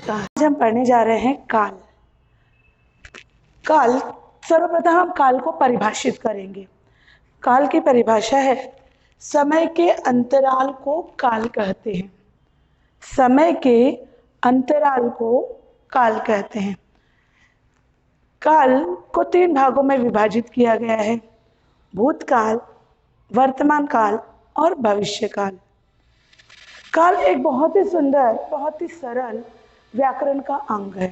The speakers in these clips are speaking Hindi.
नमस्कार। आज हम पढ़ने जा रहे हैं काल। काल, सर्वप्रथम हम काल को परिभाषित करेंगे। काल की परिभाषा है, समय के अंतराल को काल कहते हैं। समय के अंतराल को काल कहते हैं। काल को 3 भागों में विभाजित किया गया है: भूतकाल, वर्तमान काल और भविष्य काल। काल एक बहुत ही सुंदर, बहुत ही सरल व्याकरण का अंग है,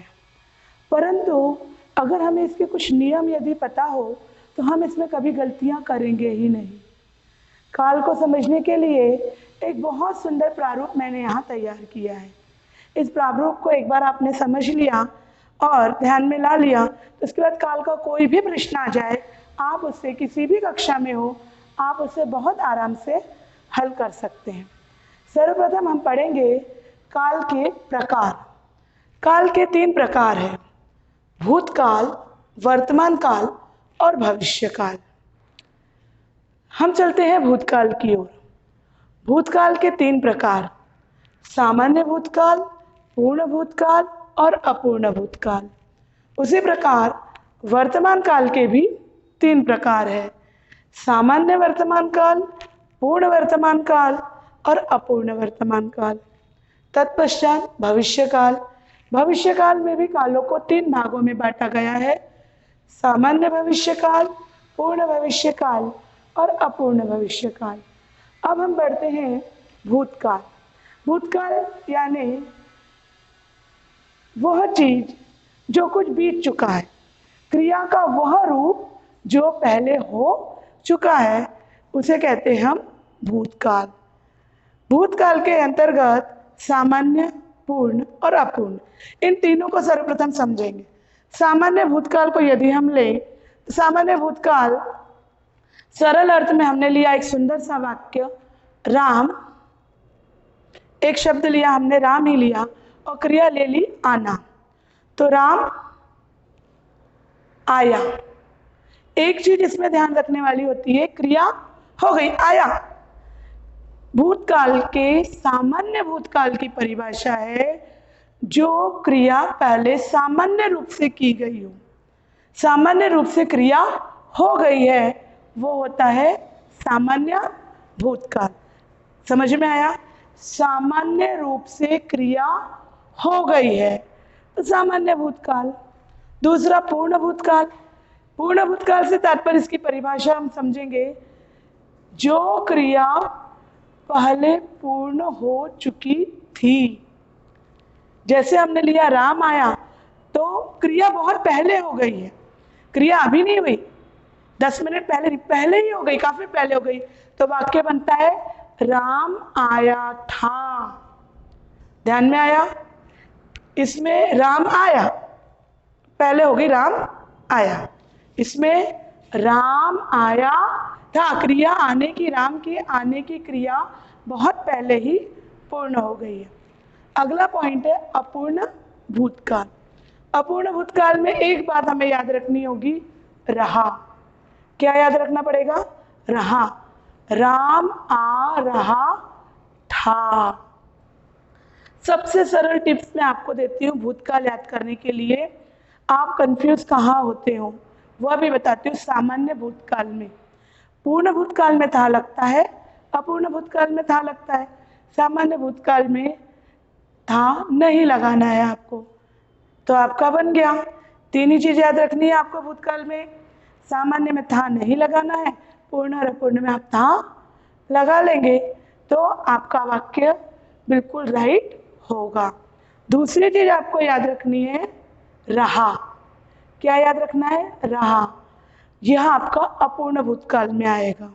परंतु अगर हमें इसके कुछ नियम यदि पता हो तो हम इसमें कभी गलतियां करेंगे ही नहीं। काल को समझने के लिए एक बहुत सुंदर प्रारूप मैंने यहाँ तैयार किया है। इस प्रारूप को एक बार आपने समझ लिया और ध्यान में ला लिया तो उसके बाद काल का कोई भी प्रश्न आ जाए, आप उससे किसी भी कक्षा में हो, आप उससे बहुत आराम से हल कर सकते हैं। सर्वप्रथम हम पढ़ेंगे काल के प्रकार। काल के 3 प्रकार हैं: भूतकाल, वर्तमान काल और भविष्य काल। हम चलते हैं भूतकाल की ओर। भूतकाल के 3 प्रकार: सामान्य भूतकाल, पूर्ण भूतकाल और अपूर्ण भूतकाल। उसी प्रकार वर्तमान काल के भी 3 प्रकार है: सामान्य वर्तमान काल, पूर्ण वर्तमान काल और अपूर्ण वर्तमान काल। तत्पश्चात भविष्य काल। भविष्य काल में भी कालों को 3 भागों में बांटा गया है: सामान्य भविष्य काल, पूर्ण भविष्य काल और अपूर्ण भविष्य काल। अब हम बढ़ते हैं भूतकाल। भूतकाल यानी वह चीज जो कुछ बीत चुका है, क्रिया का वह रूप जो पहले हो चुका है, उसे कहते हैं हम भूतकाल। भूतकाल के अंतर्गत सामान्य, पूर्ण और अपूर्ण, इन तीनों को सर्वप्रथम समझेंगे। सामान्य भूतकाल को यदि हम लें तो सामान्य भूतकाल सरल अर्थ में हमने लिया एक सुंदर सा वाक्य, राम, एक शब्द लिया हमने, राम ही लिया, और क्रिया ले ली आना, तो राम आया। एक चीज इसमें ध्यान रखने वाली होती है, क्रिया हो गई, आया। भूतकाल के सामान्य भूतकाल की परिभाषा है जो क्रिया पहले सामान्य रूप से की गई हो, सामान्य रूप से क्रिया हो गई है, वो होता है सामान्य भूतकाल। समझ में आया? सामान्य रूप से क्रिया हो गई है तो सामान्य भूतकाल। दूसरा पूर्ण भूतकाल। पूर्ण भूतकाल से तात्पर्य, इसकी परिभाषा हम समझेंगे, जो क्रिया पहले पूर्ण हो चुकी थी। जैसे हमने लिया राम आया, तो क्रिया बहुत पहले हो गई है, क्रिया अभी नहीं हुई, 10 मिनट पहले ही हो गई, काफी पहले हो गई, तो वाक्य बनता है राम आया था। ध्यान में आया? इसमें राम आया, पहले हो गई राम आया, इसमें राम आया था, क्रिया आने की, राम की आने की क्रिया बहुत पहले ही पूर्ण हो गई है। अगला पॉइंट है अपूर्ण भूतकाल। अपूर्ण भूतकाल में एक बात हमें याद रखनी होगी, रहा। क्या याद रखना पड़ेगा? रहा। राम आ रहा था। सबसे सरल टिप्स मैं आपको देती हूँ भूतकाल याद करने के लिए, आप कंफ्यूज कहाँ होते हो वह भी बताती हूँ। सामान्य भूतकाल में, पूर्ण भूतकाल में था लगता है, अपूर्ण भूतकाल में था लगता है, सामान्य भूतकाल में था नहीं लगाना है आपको, तो आपका बन गया। 3 ही चीज याद रखनी है आपको भूतकाल में, सामान्य में था नहीं लगाना है, पूर्ण और अपूर्ण में आप था लगा लेंगे तो आपका वाक्य बिल्कुल राइट होगा। दूसरी चीज आपको याद रखनी है रहा। क्या याद रखना है? रहा। यह आपका अपूर्ण भूतकाल में आएगा।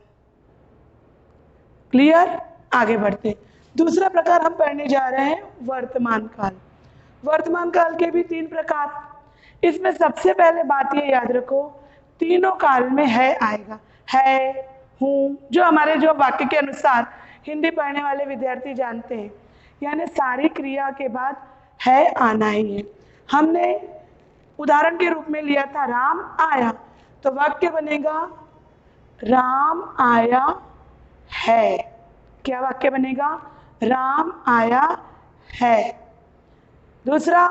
क्लियर? आगे बढ़ते। दूसरा प्रकार हम पढ़ने जा रहे हैं वर्तमान काल। वर्तमान काल के भी 3 प्रकार। इसमें सबसे पहले बात ये याद रखो, तीनों काल में है आएगा, है, हूँ, जो हमारे जो वाक्य के अनुसार हिंदी पढ़ने वाले विद्यार्थी जानते हैं, यानी सारी क्रिया के बाद है आना ही है। हमने उदाहरण के रूप में लिया था राम आया, तो वाक्य बनेगा राम आया है। क्या वाक्य बनेगा? राम आया है। दूसरा,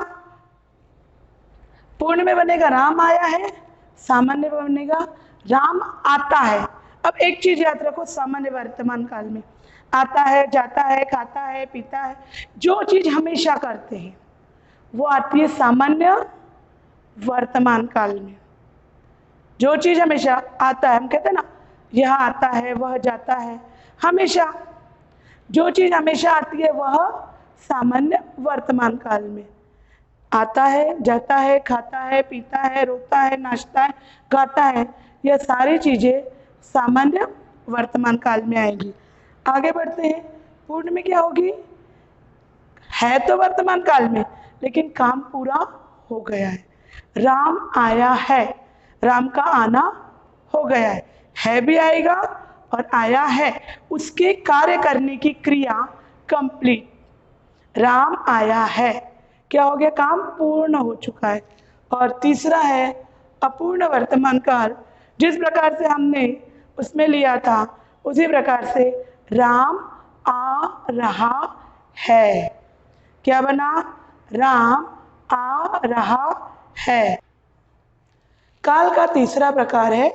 पूर्ण में बनेगा राम आया है, सामान्य में बनेगा राम आता है। अब एक चीज याद रखो, सामान्य वर्तमान काल में आता है, जाता है, खाता है, पीता है, जो चीज हमेशा करते हैं वो आती है सामान्य वर्तमान काल में। जो चीज हमेशा आता है, हम कहते हैं ना यह आता है, वह जाता है, हमेशा जो चीज हमेशा आती है वह सामान्य वर्तमान काल में आता है, जाता है, खाता है, पीता है, रोता है, नाचता है, गाता है, यह सारी चीजें सामान्य वर्तमान काल में आएगी। आगे बढ़ते हैं, पूर्ण में क्या होगी, है तो वर्तमान काल में लेकिन काम पूरा हो गया है। राम आया है, राम का आना हो गया है भी आएगा और आया है, उसके कार्य करने की क्रिया कंप्लीट। राम आया है, क्या हो गया, काम पूर्ण हो चुका है। और तीसरा है अपूर्ण वर्तमान काल, जिस प्रकार से हमने उसमें लिया था उसी प्रकार से राम आ रहा है। क्या बना, राम आ रहा है। काल का तीसरा प्रकार है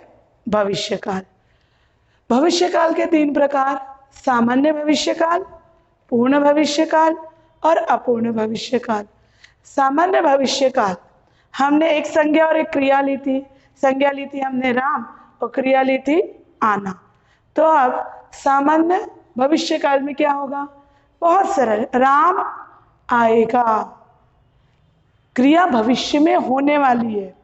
भविष्य काल। भविष्य काल के 3 प्रकार, सामान्य भविष्य काल, पूर्ण भविष्य काल और अपूर्ण भविष्य काल। सामान्य भविष्य काल, हमने एक संज्ञा और एक क्रिया ली थी। संज्ञा ली थी हमने राम और क्रिया ली थी आना। तो अब सामान्य भविष्य काल में क्या होगा, बहुत सरल, राम आएगा, क्रिया भविष्य में होने वाली है।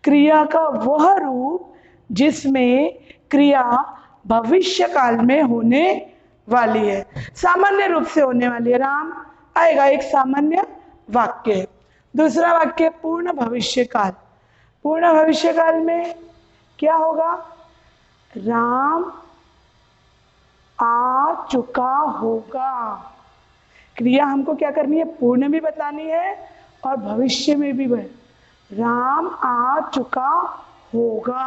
क्रिया का वह रूप जिसमें क्रिया भविष्य काल में होने वाली है, सामान्य रूप से होने वाली है। राम आएगा एक सामान्य वाक्य है। दूसरा वाक्य पूर्ण भविष्य काल। पूर्ण भविष्य काल में क्या होगा, राम आ चुका होगा। क्रिया हमको क्या करनी है, पूर्ण भी बतानी है और भविष्य में भी राम आ चुका होगा,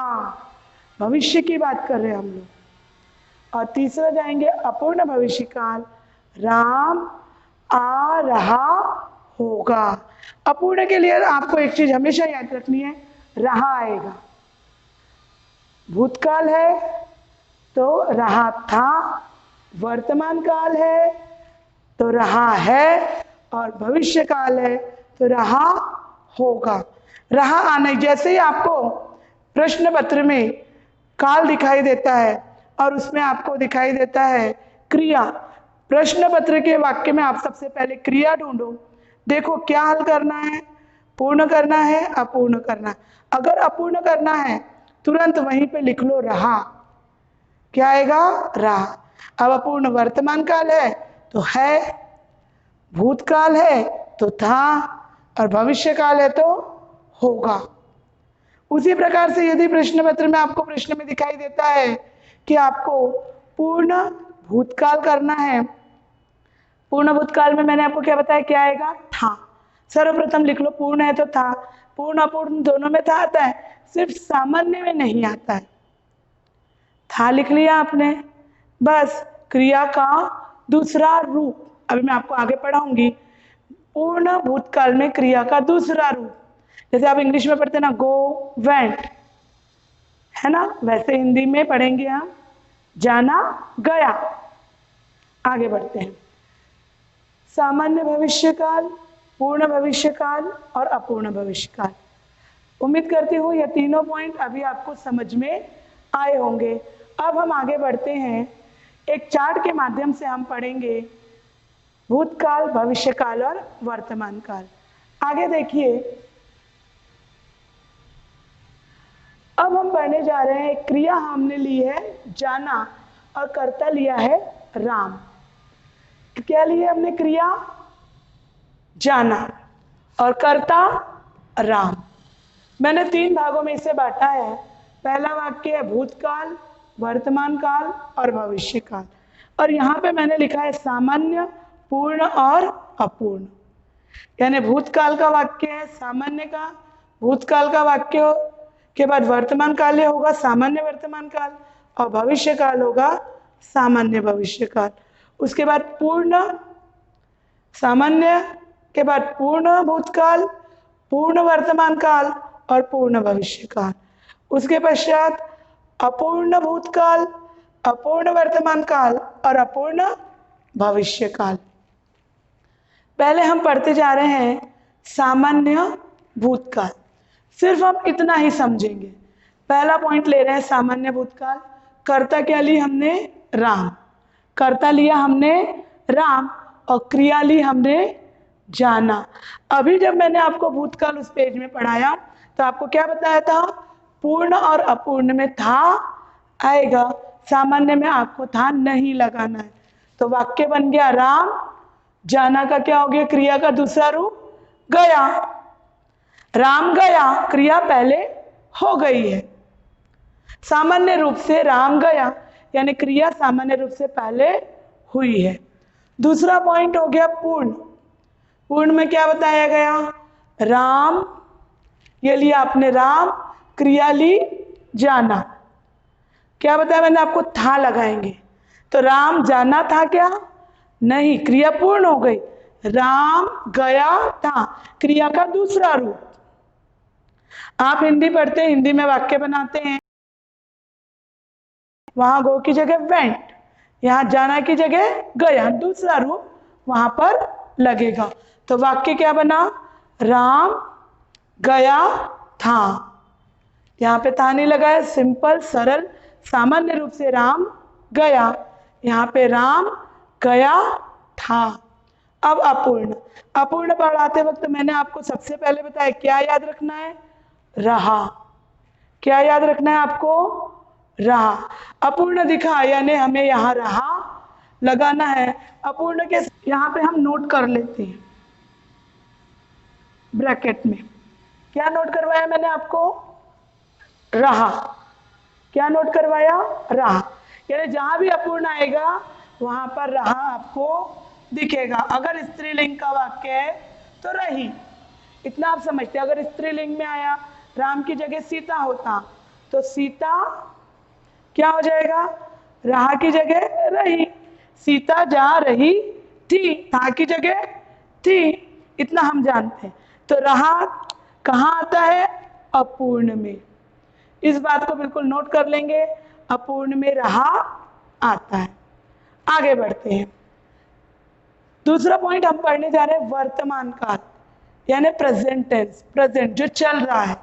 भविष्य की बात कर रहे हैं हम लोग। और तीसरा जाएंगे अपूर्ण भविष्य काल, राम आ रहा होगा। अपूर्ण के लिए आपको एक चीज हमेशा याद रखनी है, रहा आएगा। भूतकाल है तो रहा था, वर्तमान काल है तो रहा है और भविष्य काल है तो रहा होगा। रहा आने, जैसे ही आपको प्रश्न पत्र में काल दिखाई देता है और उसमें आपको दिखाई देता है क्रिया, प्रश्न पत्र के वाक्य में आप सबसे पहले क्रिया ढूंढो, देखो क्या हल करना है, पूर्ण करना है, अपूर्ण करना है। अगर अपूर्ण करना है तुरंत वहीं पे लिख लो रहा, क्या आएगा, रहा। अब अपूर्ण वर्तमान काल है तो है, भूतकाल है तो था और भविष्य काल है तो होगा। उसी प्रकार से यदि प्रश्न पत्र में आपको प्रश्न में दिखाई देता है कि आपको पूर्ण भूतकाल करना है, पूर्ण भूतकाल में मैंने आपको क्या बताया, क्या आएगा, था। सर्वप्रथम लिख लो, पूर्ण है तो था, पूर्ण अपूर्ण दोनों में था आता है, सिर्फ सामान्य में नहीं आता है। था लिख लिया आपने, बस क्रिया का दूसरा रूप, अभी मैं आपको आगे पढ़ाऊंगी। पूर्ण भूतकाल में क्रिया का दूसरा रूप, जैसे आप इंग्लिश में पढ़ते ना गो वेंट, है ना, वैसे हिंदी में पढ़ेंगे हम जाना गया। आगे बढ़ते हैं, सामान्य भविष्य काल, पूर्ण भविष्य काल और अपूर्ण भविष्य काल। उम्मीद करती हूँ ये तीनों पॉइंट अभी आपको समझ में आए होंगे। अब हम आगे बढ़ते हैं, एक चार्ट के माध्यम से हम पढ़ेंगे भूतकाल, भविष्य काल और वर्तमान काल। आगे देखिए, अब हम पढ़ने जा रहे हैं, क्रिया हमने ली है जाना और कर्ता लिया है राम। क्या लिए हमने, क्रिया जाना और कर्ता राम। मैंने 3 भागों में इसे बांटा है। पहला वाक्य है भूतकाल, वर्तमान काल और भविष्य काल, और यहाँ पे मैंने लिखा है सामान्य, पूर्ण और अपूर्ण। यानी भूतकाल का वाक्य है सामान्य का, भूतकाल का वाक्य के बाद वर्तमान काल होगा सामान्य वर्तमान काल और भविष्य काल होगा सामान्य भविष्य काल। उसके बाद पूर्ण, सामान्य, के बाद पूर्ण भूतकाल, पूर्ण वर्तमान काल और पूर्ण भविष्य काल। उसके पश्चात अपूर्ण भूतकाल, अपूर्ण वर्तमान काल और अपूर्ण भविष्य काल। पहले हम पढ़ते जा रहे हैं सामान्य भूतकाल। सिर्फ हम इतना ही समझेंगे। पहला पॉइंट ले रहे हैं सामान्य भूतकाल। कर्ता क्या ली हमने? राम। कर्ता लिया हमने राम और क्रिया ली हमने जाना। अभी जब मैंने आपको भूतकाल उस पेज में पढ़ाया तो आपको क्या बताया था? पूर्ण और अपूर्ण में था आएगा, सामान्य में आपको था नहीं लगाना है। तो वाक्य बन गया राम जाना का क्या हो गया? क्रिया का दूसरा रूप गया। राम गया क्रिया पहले हो गई है। सामान्य रूप से राम गया यानी क्रिया सामान्य रूप से पहले हुई है। दूसरा पॉइंट हो गया पूर्ण। पूर्ण में क्या बताया गया? राम, ये लिया आपने राम, क्रिया ली जाना। क्या बताया मैंने आपको? था लगाएंगे। तो राम जाना था क्या? नहीं, क्रिया पूर्ण हो गई। राम गया था क्रिया का दूसरा रूप। आप हिंदी पढ़ते हैं, हिंदी में वाक्य बनाते हैं, वहां गो की जगह वेंट, यहां जाना की जगह गया, दूसरा रूप वहां पर लगेगा। तो वाक्य क्या बना? राम गया था। यहाँ पे था नहीं लगाया, सिंपल सरल सामान्य रूप से राम गया, यहाँ पे राम गया था। अब अपूर्ण। अपूर्ण पढ़ाते वक्त मैंने आपको सबसे पहले बताया क्या याद रखना है? रहा। क्या याद रखना है आपको? रहा। अपूर्ण दिखा यानी हमें यहाँ रहा लगाना है। अपूर्ण के यहाँ पे हम नोट कर लेते हैं ब्रैकेट में। क्या नोट करवाया मैंने आपको? रहा। क्या नोट करवाया? रहा। यानी जहां भी अपूर्ण आएगा वहां पर रहा आपको दिखेगा। अगर स्त्रीलिंग का वाक्य है तो रही, इतना आप समझते। अगर स्त्रीलिंग में आया, राम की जगह सीता होता तो सीता क्या हो जाएगा? रहा की जगह रही। सीता जा रही थी, था की जगह थी, इतना हम जानते हैं। तो रहा कहाँ आता है? अपूर्ण में। इस बात को बिल्कुल नोट कर लेंगे, अपूर्ण में रहा आता है। आगे बढ़ते हैं। दूसरा पॉइंट हम पढ़ने जा रहे हैं वर्तमान काल यानी प्रेजेंट टेंस, प्रेजेंट जो चल रहा है।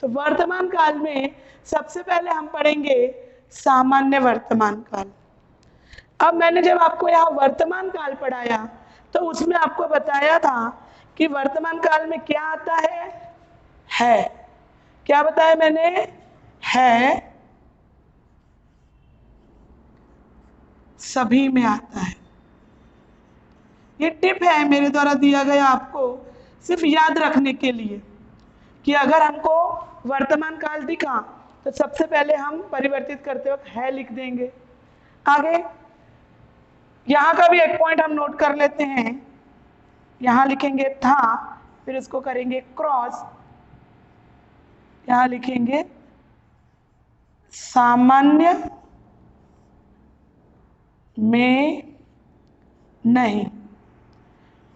तो वर्तमान काल में सबसे पहले हम पढ़ेंगे सामान्य वर्तमान काल। अब मैंने जब आपको यहाँ वर्तमान काल पढ़ाया तो उसमें आपको बताया था कि वर्तमान काल में क्या आता है। क्या बताया मैंने? है सभी में आता है। ये टिप है मेरे द्वारा दिया गया आपको सिर्फ याद रखने के लिए कि अगर हमको वर्तमान काल दिखा तो सबसे पहले हम परिवर्तित करते वक्त है लिख देंगे। आगे यहाँ का भी एक पॉइंट हम नोट कर लेते हैं। यहाँ लिखेंगे था, फिर इसको करेंगे क्रॉस, यहाँ लिखेंगे सामान्य में नहीं।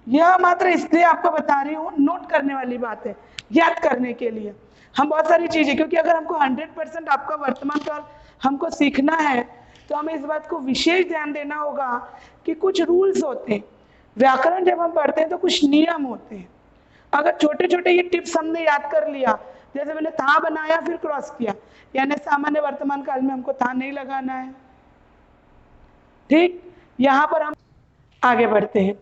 यह मात्र इसलिए आपको बता रही हूँ, नोट करने वाली बात है, याद करने के लिए। हम बहुत सारी चीजें, क्योंकि अगर हमको 100% आपका वर्तमान काल हमको सीखना है तो हमें इस बात को विशेष ध्यान देना होगा कि कुछ रूल्स होते हैं। व्याकरण जब हम पढ़ते हैं तो कुछ नियम होते हैं। अगर छोटे छोटे ये टिप्स हमने याद कर लिया, जैसे मैंने था बनाया फिर क्रॉस किया, यानी सामान्य वर्तमान काल में हमको था नहीं लगाना है। ठीक, यहाँ पर हम आगे बढ़ते हैं।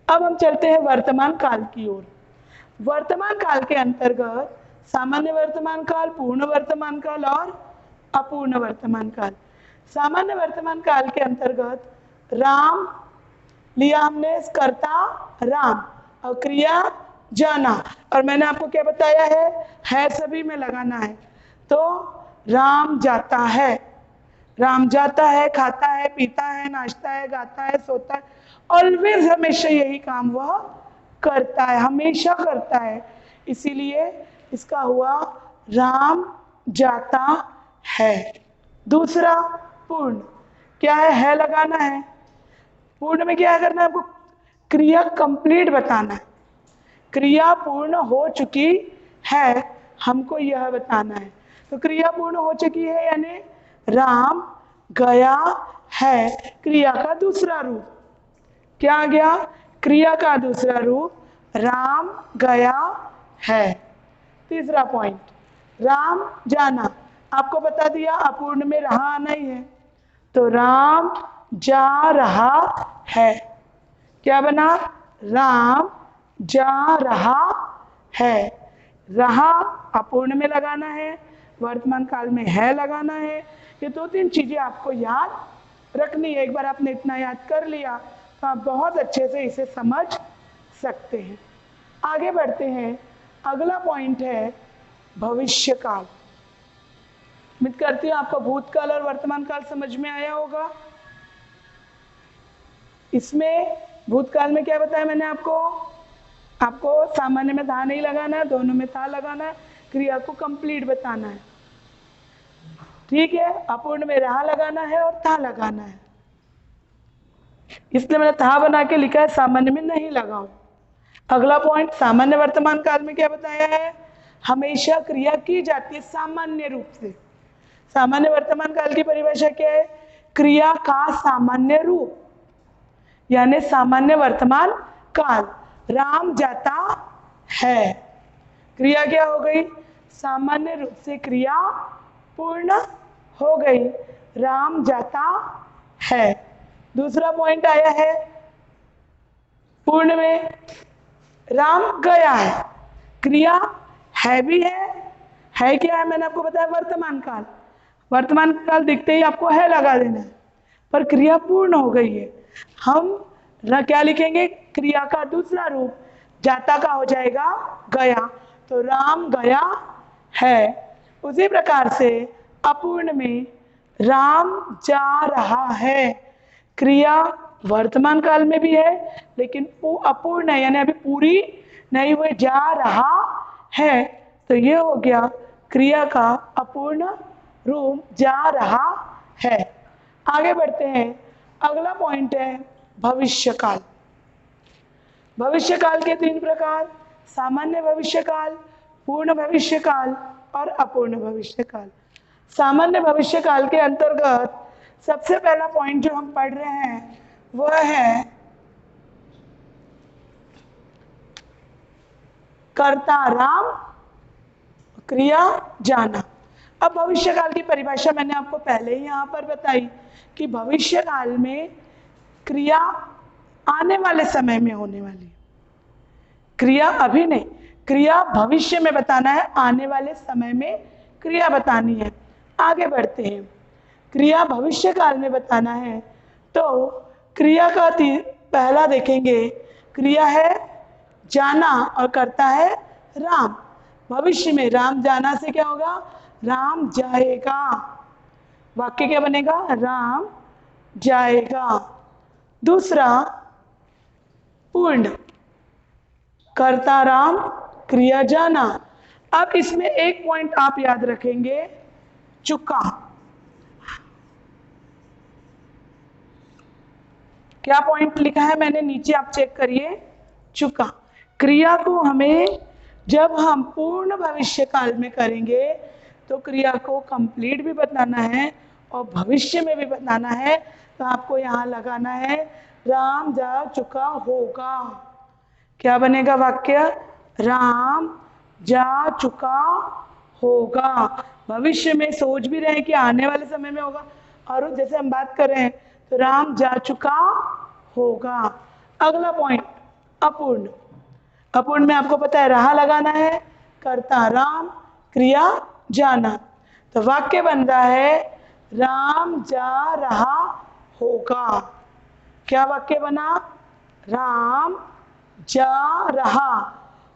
अब हम चलते हैं वर्तमान काल की ओर। वर्तमान काल के अंतर्गत सामान्य वर्तमान काल, पूर्ण वर्तमान काल और अपूर्ण वर्तमान काल। सामान्य वर्तमान काल के अंतर्गत राम लिया हमने, कर्ता राम और क्रिया जाना, और मैंने आपको क्या बताया है सभी में लगाना है। तो राम जाता है, राम जाता है, खाता है, पीता है, नाचता है, गाता है, सोता है, ऑलवेज हमेशा यही काम वह करता है, हमेशा करता है, इसीलिए इसका हुआ राम जाता है। दूसरा पूर्ण, क्या है लगाना है। पूर्ण में क्या करना है आपको? क्रिया कंप्लीट बताना है। क्रिया पूर्ण हो चुकी है, हमको यह बताना है। तो क्रिया पूर्ण हो चुकी है यानी राम गया है, क्रिया का दूसरा रूप क्या आ गया? क्रिया का दूसरा रूप राम गया है। तीसरा पॉइंट, राम जाना, आपको बता दिया अपूर्ण में रहा आना ही है, तो राम जा रहा है। क्या बना? राम जा रहा है। रहा अपूर्ण में लगाना है, वर्तमान काल में है लगाना है। ये 2-3 चीजें आपको याद रखनी है। एक बार आपने इतना याद कर लिया तो आप बहुत अच्छे से इसे समझ सकते हैं। आगे बढ़ते हैं। अगला पॉइंट है भविष्य काल। उम्मीद करती हूँ आपको भूतकाल और वर्तमान काल समझ में आया होगा। इसमें भूतकाल में क्या बताया मैंने आपको सामान्य में था नहीं लगाना है, दोनों में था लगाना है, क्रिया को कंप्लीट बताना है। ठीक है, अपूर्ण में रहा लगाना है और था लगाना है, इसलिए मैंने था बना के लिखा है, सामान्य में नहीं लगाओ। अगला पॉइंट, सामान्य वर्तमान काल में क्या बताया है? हमेशा क्रिया की जाती है सामान्य रूप से। सामान्य वर्तमान काल की परिभाषा क्या है? क्रिया का सामान्य रूप, यानी सामान्य वर्तमान काल। राम जाता है, क्रिया क्या हो गई? सामान्य रूप से क्रिया पूर्ण हो गई, राम जाता है। दूसरा पॉइंट आया है पूर्ण में राम गया है, क्रिया है भी है क्या है? मैंने आपको बताया वर्तमान काल। वर्तमान काल दिखते ही आपको है लगा देना है, पर क्रिया पूर्ण हो गई है। हम क्या लिखेंगे? क्रिया का दूसरा रूप जाता का हो जाएगा गया, तो राम गया है। उसी प्रकार से अपूर्ण में राम जा रहा है, क्रिया वर्तमान काल में भी है लेकिन अपूर्ण है, यानी अभी पूरी नहीं हुई, जा रहा है, तो ये हो गया क्रिया का अपूर्ण रूप जा रहा है। आगे बढ़ते हैं। अगला पॉइंट है भविष्य काल। भविष्य काल के 3 प्रकार, सामान्य भविष्य काल, पूर्ण भविष्य काल और अपूर्ण भविष्य काल। सामान्य भविष्य काल के अंतर्गत सबसे पहला पॉइंट जो हम पढ़ रहे हैं वह है कर्ता राम, क्रिया जाना। अब भविष्य काल की परिभाषा मैंने आपको पहले ही यहाँ पर बताई कि भविष्य काल में क्रिया आने वाले समय में होने वाली, क्रिया अभी नहीं, क्रिया भविष्य में बताना है, आने वाले समय में क्रिया बतानी है। आगे बढ़ते हैं। क्रिया भविष्य काल में बताना है तो क्रिया का पहला देखेंगे, क्रिया है जाना और करता है राम। भविष्य में राम जाना से क्या होगा? राम जाएगा, वाक्य क्या बनेगा? राम जाएगा। दूसरा पूर्ण, कर्ता राम, क्रिया जाना। अब इसमें एक पॉइंट आप याद रखेंगे, चुका। क्या पॉइंट लिखा है मैंने नीचे, आप चेक करिए, चुका। क्रिया को हमें जब हम पूर्ण भविष्य काल में करेंगे तो क्रिया को कंप्लीट भी बताना है और भविष्य में भी बताना है, तो आपको यहाँ लगाना है राम जा चुका होगा। क्या बनेगा वाक्य? राम जा चुका होगा। भविष्य में सोच भी रहे हैं कि आने वाले समय में होगा, और जैसे हम बात कर रहे हैं तो राम जा चुका होगा। अगला पॉइंट अपूर्ण। अपूर्ण में आपको पता है रहा लगाना है, कर्ता राम, क्रिया जाना, तो वाक्य बन रहा है राम जा रहा होगा। क्या वाक्य बना? राम जा रहा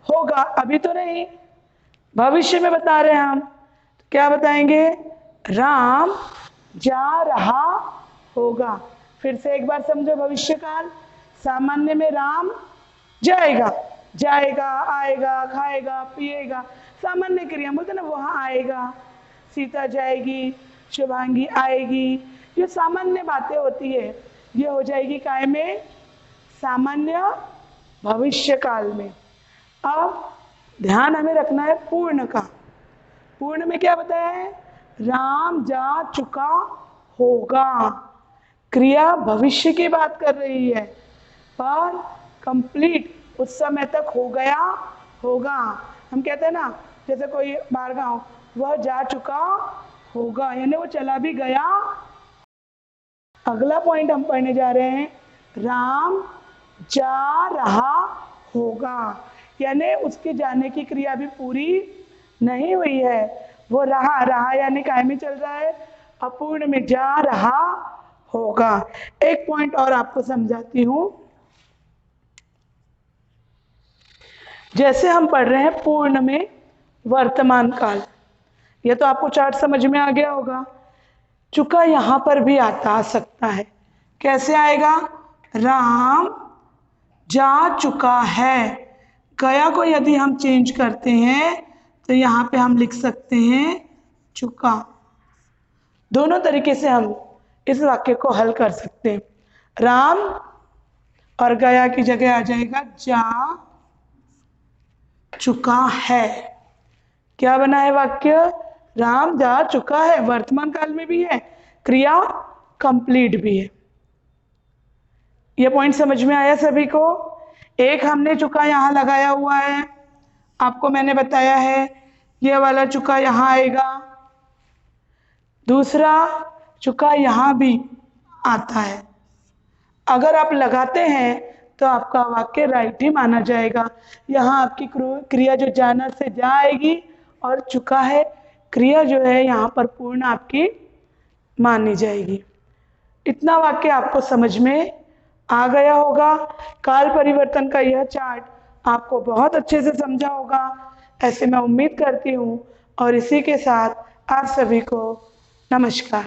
होगा, अभी तो नहीं, भविष्य में बता रहे हैं हम, तो क्या बताएंगे? राम जा रहा होगा। फिर से एक बार समझो भविष्य काल। सामान्य में राम जाएगा, जाएगा, आएगा, खाएगा, पिएगा, सामान्य क्रिया बोलते ना, वहाँ आएगा, सीता जाएगी, शुभांगी आएगी, ये सामान्य बातें होती है, ये हो जाएगी काय में? सामान्य भविष्य काल में। अब ध्यान हमें रखना है पूर्ण का। पूर्ण में क्या बताया है? राम जा चुका होगा। क्रिया भविष्य की बात कर रही है, पर कंप्लीट उस समय तक हो गया होगा। हम कहते हैं ना, जैसे कोई बाहर गाँव, वह जा चुका होगा, यानी वो चला भी गया। अगला पॉइंट हम पढ़ने जा रहे हैं, राम जा रहा होगा, यानी उसके जाने की क्रिया भी पूरी नहीं हुई है, वो रहा यानी कायमी चल रहा है, अपूर्ण में जा रहा होगा। एक पॉइंट और आपको समझाती हूं। जैसे हम पढ़ रहे हैं पूर्ण में वर्तमान काल, ये तो आपको चार्ट समझ में आ गया होगा। चुका यहां पर भी आ सकता है। कैसे आएगा? राम जा चुका है। गया को यदि हम चेंज करते हैं तो यहाँ पे हम लिख सकते हैं चुका। दोनों तरीके से हम इस वाक्य को हल कर सकते हैं। राम और गया की जगह आ जाएगा जा चुका है। क्या बना है वाक्य? राम जा चुका है, वर्तमान काल में भी है, क्रिया कंप्लीट भी है। ये पॉइंट समझ में आया सभी को? एक हमने चुका यहाँ लगाया हुआ है, आपको मैंने बताया है ये वाला चुका यहाँ आएगा। दूसरा चुका यहाँ भी आता है। अगर आप लगाते हैं तो आपका वाक्य राइट ही माना जाएगा। यहाँ आपकी क्रिया जो जाना से जा आएगी और चुका है क्रिया जो है यहाँ पर पूर्ण आपकी मानी जाएगी। इतना वाक्य आपको समझ में आ गया होगा। काल परिवर्तन का यह चार्ट आपको बहुत अच्छे से समझा होगा, ऐसे मैं उम्मीद करती हूँ। और इसी के साथ आप सभी को नमस्कार।